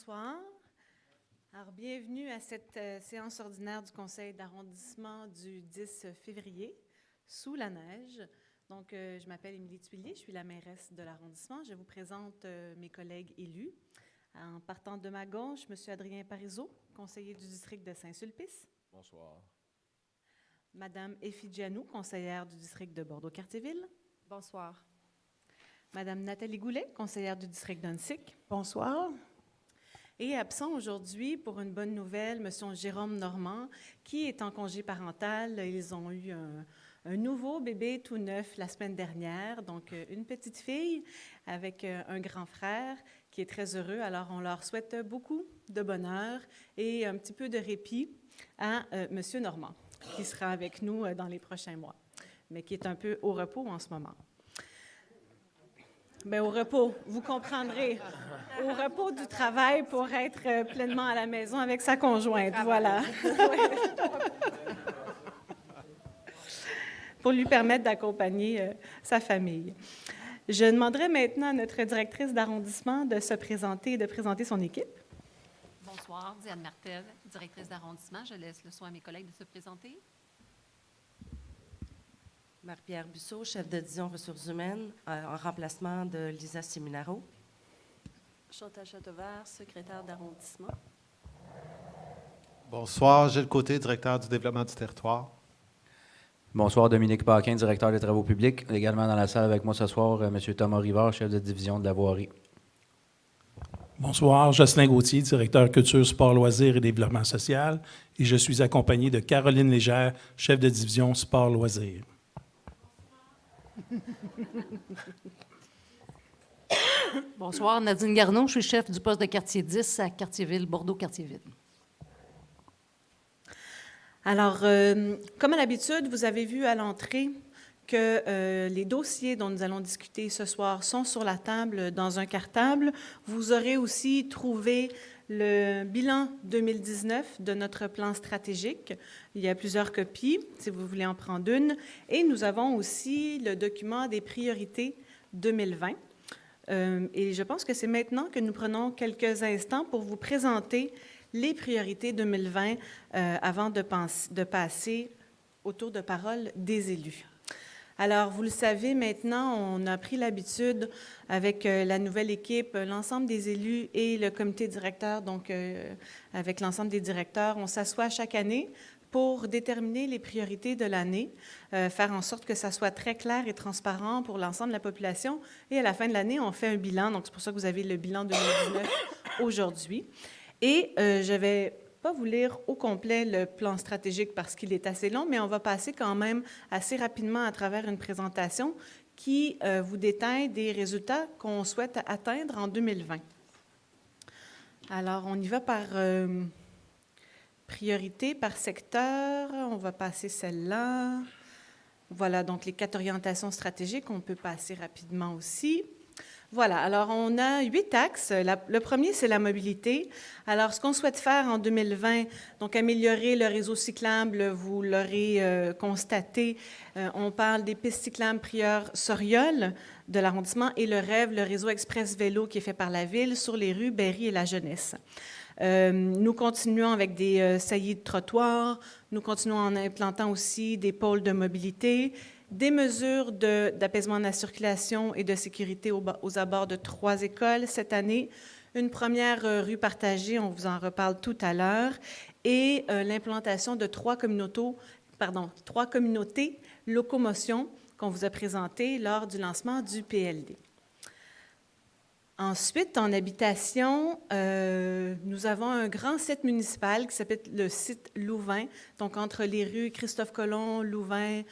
Bonsoir. Alors, bienvenue à cette séance ordinaire du Conseil d'arrondissement du 10 février, sous la neige. Donc, je m'appelle Émilie Tuillier, je suis la mairesse de l'arrondissement. Je vous présente mes collègues élus. En partant de ma gauche, M. Adrien Parizeau, conseiller du district de Saint-Sulpice. Bonsoir. Madame Effie Gianou, conseillère du district de Bordeaux-Cartierville. Bonsoir. Madame Nathalie Goulet, conseillère du district d'Unsick. Bonsoir. Et absent aujourd'hui, pour une bonne nouvelle, M. Jérôme Normand, qui est en congé parental. Ils ont eu un nouveau bébé tout neuf la semaine dernière, donc une petite fille avec un grand frère qui est très heureux. Alors, on leur souhaite beaucoup de bonheur et un petit peu de répit à M. Normand, qui sera avec nous dans les prochains mois, mais qui est un peu au repos en ce moment. Bien, au repos, vous comprendrez. Au repos du travail pour être pleinement à la maison avec sa conjointe, voilà. Pour lui permettre d'accompagner sa famille. Je demanderai maintenant à notre directrice d'arrondissement de se présenter et de présenter son équipe. Bonsoir, Diane Martel, directrice d'arrondissement. Je laisse le soin à mes collègues de se présenter. Marie-Pierre Busseau, chef de division ressources humaines, en remplacement de Lisa Seminaro. Chantal Châteauvert, secrétaire d'arrondissement. Bonsoir, Gilles Côté, directeur du développement du territoire. Bonsoir, Dominique Paquin, directeur des travaux publics. Également dans la salle avec moi ce soir, M. Thomas Rivard, chef de division de la voirie. Bonsoir, Jocelyn Gauthier, directeur culture, sport, loisirs et développement social. Et je suis accompagné de Caroline Légère, chef de division sport, loisirs. Bonsoir, Nadine Garneau, je suis chef du poste de quartier 10 à Cartierville, Bordeaux-Cartierville. Alors, comme à l'habitude, vous avez vu à l'entrée que les dossiers dont nous allons discuter ce soir sont sur la table dans un cartable. Vous aurez aussi trouvé le bilan 2019 de notre plan stratégique. Il y a plusieurs copies, si vous voulez en prendre une. Et nous avons aussi le document des priorités 2020. Et je pense que c'est maintenant que nous prenons quelques instants pour vous présenter les priorités 2020 avant de passer au tour de parole des élus. Alors, vous le savez maintenant, on a pris l'habitude avec la nouvelle équipe, l'ensemble des élus et le comité directeur, donc avec l'ensemble des directeurs, on s'assoit chaque année pour déterminer les priorités de l'année, faire en sorte que ça soit très clair et transparent pour l'ensemble de la population. Et à la fin de l'année, on fait un bilan. Donc, c'est pour ça que vous avez le bilan 2019 aujourd'hui. Et je vais pas vous lire au complet le plan stratégique parce qu'il est assez long, mais on va passer quand même assez rapidement à travers une présentation qui vous détaille des résultats qu'on souhaite atteindre en 2020. Alors, on y va par priorité, par secteur. On va passer celle-là. Voilà, donc les 4 orientations stratégiques, on peut passer rapidement aussi. Voilà, alors on a 8 axes. Le premier, c'est la mobilité. Alors, ce qu'on souhaite faire en 2020, donc améliorer le réseau cyclable, vous l'aurez constaté, on parle des pistes cyclables Prieure-Soriol de l'arrondissement et le REV, le réseau express vélo qui est fait par la ville sur les rues Berry et La Jeunesse. Nous continuons avec des saillies de trottoirs, nous continuons en implantant aussi des pôles de mobilité, des mesures d'apaisement de la circulation et de sécurité aux abords de 3 écoles cette année, une première rue partagée, on vous en reparle tout à l'heure, et l'implantation de 3 communautés locomotion qu'on vous a présentées lors du lancement du PLD. Ensuite, en habitation, nous avons un grand site municipal qui s'appelle le site Louvain, donc entre les rues Christophe-Colomb, Louvain,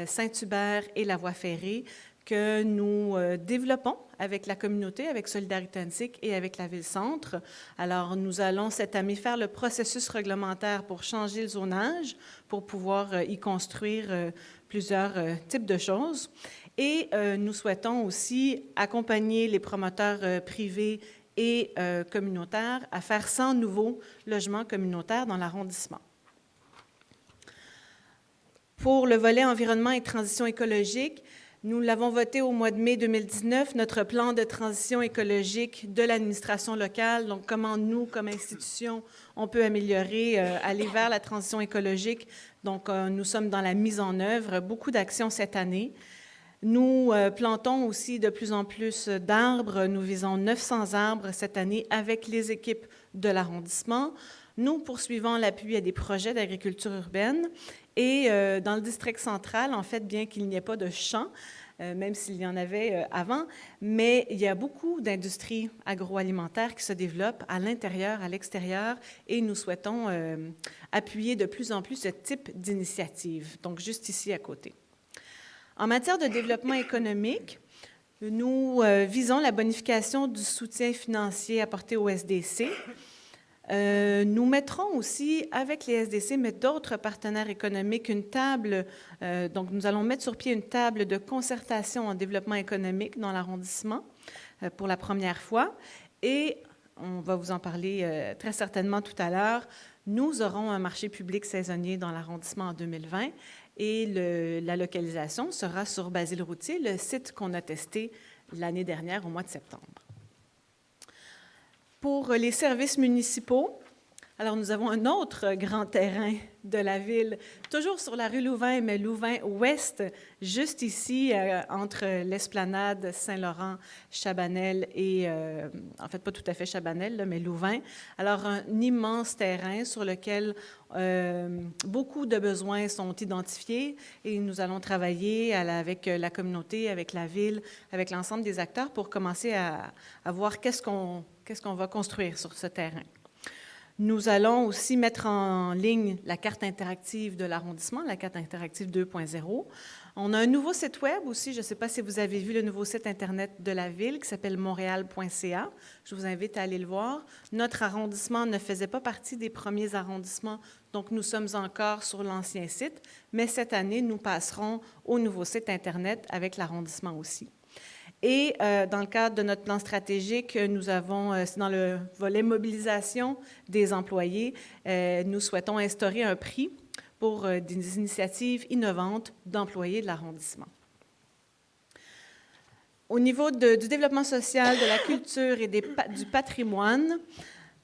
Saint-Hubert et la voie ferrée, que nous développons avec la communauté, avec Solidarité Unsick et avec la Ville-Centre. Alors, nous allons cette année faire le processus réglementaire pour changer le zonage, pour pouvoir y construire plusieurs types de choses. Et nous souhaitons aussi accompagner les promoteurs privés et communautaires à faire 100 nouveaux logements communautaires dans l'arrondissement. Pour le volet environnement et transition écologique, Nous l'avons voté au mois de mai 2019, notre plan de transition écologique de l'administration locale. Donc, comment nous, comme institution, on peut améliorer, aller vers la transition écologique. Donc, nous sommes dans la mise en œuvre. Beaucoup d'actions cette année. Nous plantons aussi de plus en plus d'arbres. Nous visons 900 arbres cette année avec les équipes de l'arrondissement. Nous poursuivons l'appui à des projets d'agriculture urbaine. Et dans le district central, en fait, bien qu'il n'y ait pas de champs, même s'il y en avait avant, mais il y a beaucoup d'industries agroalimentaires qui se développent à l'intérieur, à l'extérieur, et nous souhaitons appuyer de plus en plus ce type d'initiative, donc juste ici à côté. En matière de développement économique, nous visons la bonification du soutien financier apporté au SDC. Nous mettrons aussi, avec les SDC, mais d'autres partenaires économiques, une table, donc nous allons mettre sur pied une table de concertation en développement économique dans l'arrondissement pour la première fois. Et on va vous en parler très certainement tout à l'heure. Nous aurons un marché public saisonnier dans l'arrondissement en 2020 et la localisation sera sur Basile-Routier, le site qu'on a testé l'année dernière au mois de septembre. Pour les services municipaux, alors nous avons un autre grand terrain de la ville, toujours sur la rue Louvain, mais Louvain-Ouest, juste ici, entre l'esplanade Saint-Laurent, Chabanel et, en fait, pas tout à fait Chabanel, là, mais Louvain. Alors, un immense terrain sur lequel beaucoup de besoins sont identifiés et nous allons travailler avec la communauté, avec la ville, avec l'ensemble des acteurs pour commencer à voir qu'est-ce qu'on va construire sur ce terrain. Nous allons aussi mettre en ligne la carte interactive de l'arrondissement, la carte interactive 2.0. On a un nouveau site web aussi, je ne sais pas si vous avez vu le nouveau site Internet de la ville qui s'appelle montréal.ca. Je vous invite à aller le voir. Notre arrondissement ne faisait pas partie des premiers arrondissements, donc nous sommes encore sur l'ancien site, mais cette année, nous passerons au nouveau site Internet avec l'arrondissement aussi. Et dans le cadre de notre plan stratégique, nous avons, c'est dans le volet mobilisation des employés, nous souhaitons instaurer un prix pour des initiatives innovantes d'employés de l'arrondissement. Au niveau du développement social, de la culture et du patrimoine,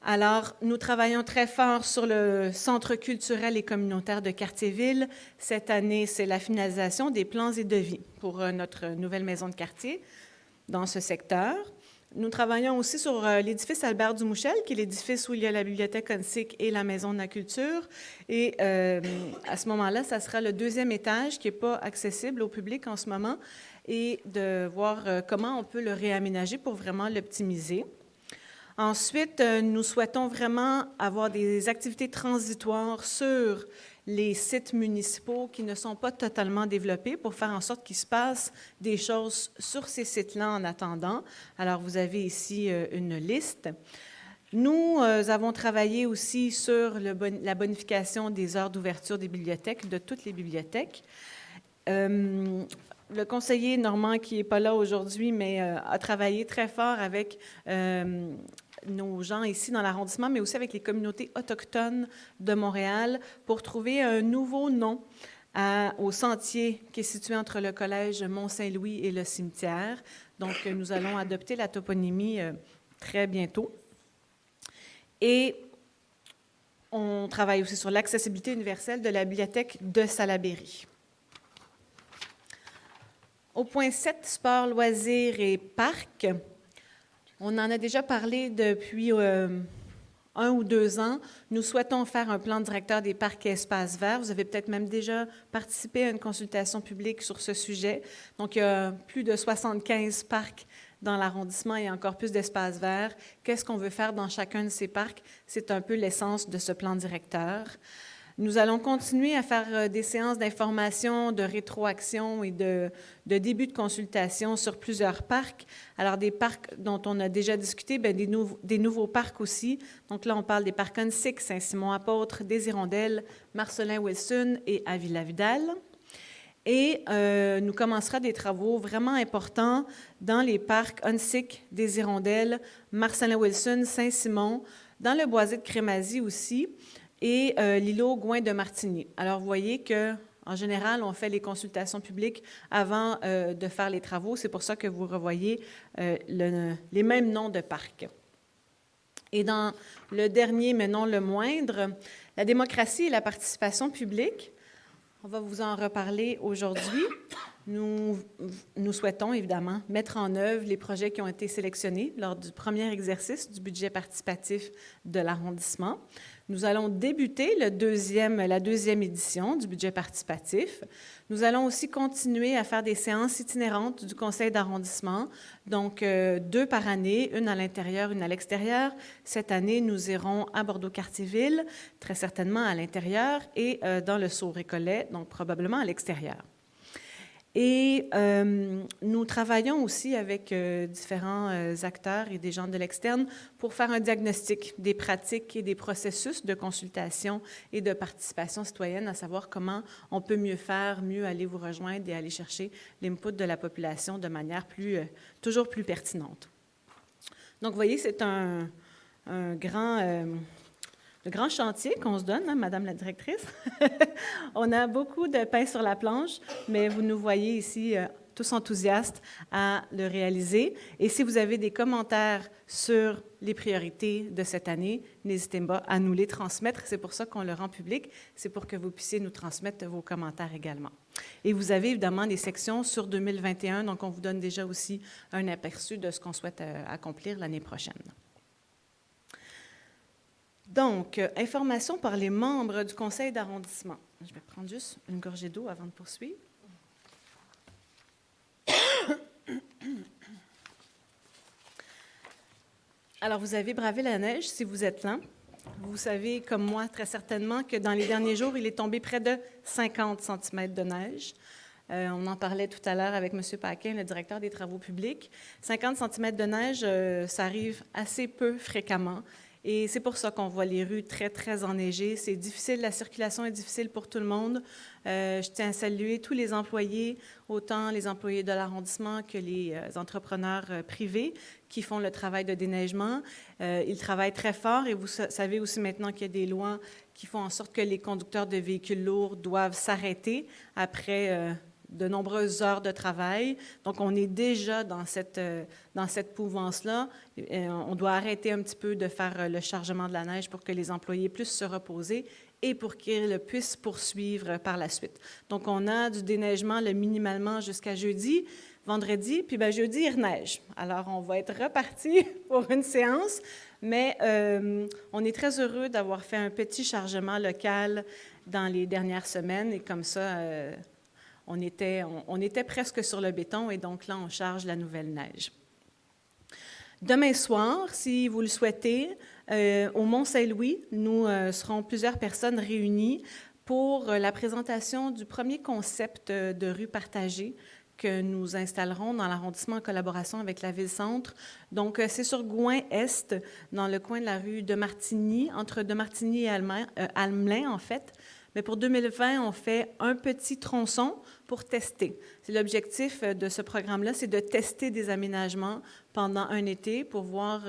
alors, nous travaillons très fort sur le centre culturel et communautaire de Cartierville. Cette année, c'est la finalisation des plans et devis pour notre nouvelle maison de quartier dans ce secteur. Nous travaillons aussi sur l'édifice Albert Dumouchel, qui est l'édifice où il y a la bibliothèque Onsic et la maison de la culture. Et à ce moment-là, ça sera le deuxième étage qui n'est pas accessible au public en ce moment et de voir comment on peut le réaménager pour vraiment l'optimiser. Ensuite, nous souhaitons vraiment avoir des activités transitoires sur les sites municipaux qui ne sont pas totalement développés pour faire en sorte qu'il se passe des choses sur ces sites-là en attendant. Alors, vous avez ici une liste. Nous avons travaillé aussi sur la bonification des heures d'ouverture des bibliothèques, de toutes les bibliothèques. Le conseiller Normand, qui n'est pas là aujourd'hui, mais a travaillé très fort avec nos gens ici dans l'arrondissement, mais aussi avec les communautés autochtones de Montréal pour trouver un nouveau nom au sentier qui est situé entre le collège Mont-Saint-Louis et le cimetière. Donc, nous allons adopter la toponymie très bientôt. Et on travaille aussi sur l'accessibilité universelle de la bibliothèque de Salaberry. Au point 7, sport, loisirs et parcs, on en a déjà parlé depuis 1 ou 2 ans. Nous souhaitons faire un plan directeur des parcs et espaces verts. Vous avez peut-être même déjà participé à une consultation publique sur ce sujet. Donc, il y a plus de 75 parcs dans l'arrondissement et encore plus d'espaces verts. Qu'est-ce qu'on veut faire dans chacun de ces parcs? C'est un peu l'essence de ce plan directeur. Nous allons continuer à faire des séances d'information, de rétroaction et de début de consultation sur plusieurs parcs. Alors, des parcs dont on a déjà discuté, bien, des nouveaux parcs aussi. Donc là, on parle des parcs Onsic, Saint-Simon-Apôtre, des Hirondelles, Marcelin-Wilson et Avila-Vidal. Et nous commencerons des travaux vraiment importants dans les parcs Onsic, des Hirondelles, Marcelin-Wilson, Saint-Simon, dans le boisé de Crémazie aussi, et l'îlot Gouin de Martigny. Alors, vous voyez que En général, on fait les consultations publiques avant de faire les travaux. C'est pour ça que vous revoyez les mêmes noms de parcs. Et dans le dernier, mais non le moindre, la démocratie et la participation publique. On va vous en reparler aujourd'hui. Nous souhaitons évidemment mettre en œuvre les projets qui ont été sélectionnés lors du premier exercice du budget participatif de l'arrondissement. Nous allons débuter la deuxième édition du budget participatif. Nous allons aussi continuer à faire des séances itinérantes du conseil d'arrondissement, donc 2 par année, une à l'intérieur, une à l'extérieur. Cette année, nous irons à Bordeaux-Cartierville, très certainement à l'intérieur, et dans le Sault-Récollet, donc probablement à l'extérieur. Et nous travaillons aussi avec différents acteurs et des gens de l'externe pour faire un diagnostic des pratiques et des processus de consultation et de participation citoyenne, à savoir comment on peut mieux faire, mieux aller vous rejoindre et aller chercher l'input de la population de manière toujours plus pertinente. Donc, vous voyez, c'est un grand chantier qu'on se donne, hein, Madame la directrice. On a beaucoup de pain sur la planche, mais vous nous voyez ici tous enthousiastes à le réaliser. Et si vous avez des commentaires sur les priorités de cette année, n'hésitez pas à nous les transmettre. C'est pour ça qu'on le rend public. C'est pour que vous puissiez nous transmettre vos commentaires également. Et vous avez évidemment des sections sur 2021, donc on vous donne déjà aussi un aperçu de ce qu'on souhaite accomplir l'année prochaine. Donc, information par les membres du conseil d'arrondissement. Je vais prendre juste une gorgée d'eau avant de poursuivre. Alors, vous avez bravé la neige si vous êtes là. Vous savez, comme moi, très certainement, que dans les derniers jours, il est tombé près de 50 cm de neige. On en parlait tout à l'heure avec M. Paquin, le directeur des travaux publics. 50 cm de neige, ça arrive assez peu fréquemment. Et c'est pour ça qu'on voit les rues très, très enneigées. C'est difficile, la circulation est difficile pour tout le monde. Je tiens à saluer tous les employés, autant les employés de l'arrondissement que les entrepreneurs privés qui font le travail de déneigement. Ils travaillent très fort et vous savez aussi maintenant qu'il y a des lois qui font en sorte que les conducteurs de véhicules lourds doivent s'arrêter après de nombreuses heures de travail. Donc, on est déjà dans cette mouvance-là. On doit arrêter un petit peu de faire le chargement de la neige pour que les employés puissent se reposer et pour qu'ils puissent poursuivre par la suite. Donc, on a du déneigement minimalement jusqu'à jeudi. Vendredi, puis jeudi, il reneige. Alors, on va être reparti pour une séance, mais on est très heureux d'avoir fait un petit chargement local dans les dernières semaines et comme ça, on était presque sur le béton et donc là, on charge la nouvelle neige. Demain soir, si vous le souhaitez, au Mont-Saint-Louis, nous serons plusieurs personnes réunies pour la présentation du premier concept de rue partagée que nous installerons dans l'arrondissement en collaboration avec la Ville-Centre. Donc, c'est sur Gouin-Est, dans le coin de la rue de Martigny, entre de Martigny et Almelin, en fait. Mais pour 2020, on fait un petit tronçon pour tester. C'est l'objectif de ce programme-là, c'est de tester des aménagements pendant un été pour voir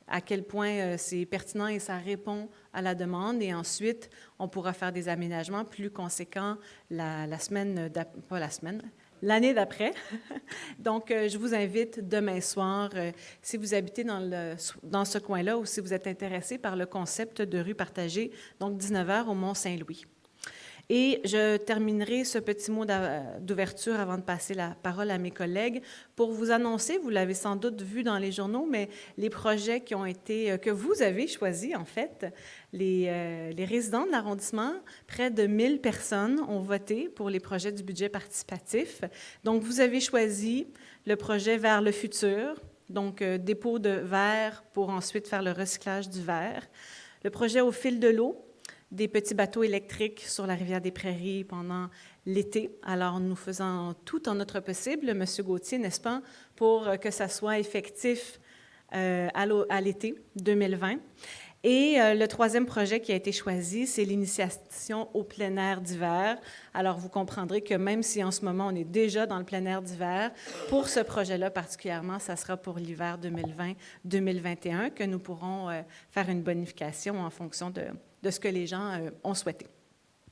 à quel point c'est pertinent et ça répond à la demande. Et ensuite, on pourra faire des aménagements plus conséquents l'année d'après. Donc, je vous invite demain soir, si vous habitez dans ce coin-là ou si vous êtes intéressé par le concept de rue partagée, donc 19h au Mont-Saint-Louis. Et je terminerai ce petit mot d'ouverture avant de passer la parole à mes collègues pour vous annoncer, vous l'avez sans doute vu dans les journaux, mais les projets que vous avez choisis, en fait, les résidents de l'arrondissement, près de 1000 personnes ont voté pour les projets du budget participatif. Donc, vous avez choisi le projet Vers le futur, donc dépôt de verre pour ensuite faire le recyclage du verre. Le projet Au fil de l'eau, des petits bateaux électriques sur la rivière des Prairies pendant l'été. Alors, nous faisons tout en notre possible, M. Gauthier, n'est-ce pas, pour que ça soit effectif à l'été 2020. Et le troisième projet qui a été choisi, c'est l'initiation au plein air d'hiver. Alors, vous comprendrez que même si en ce moment, on est déjà dans le plein air d'hiver, pour ce projet-là particulièrement, ça sera pour l'hiver 2020-2021 que nous pourrons faire une bonification en fonction de ce que les gens ont souhaité.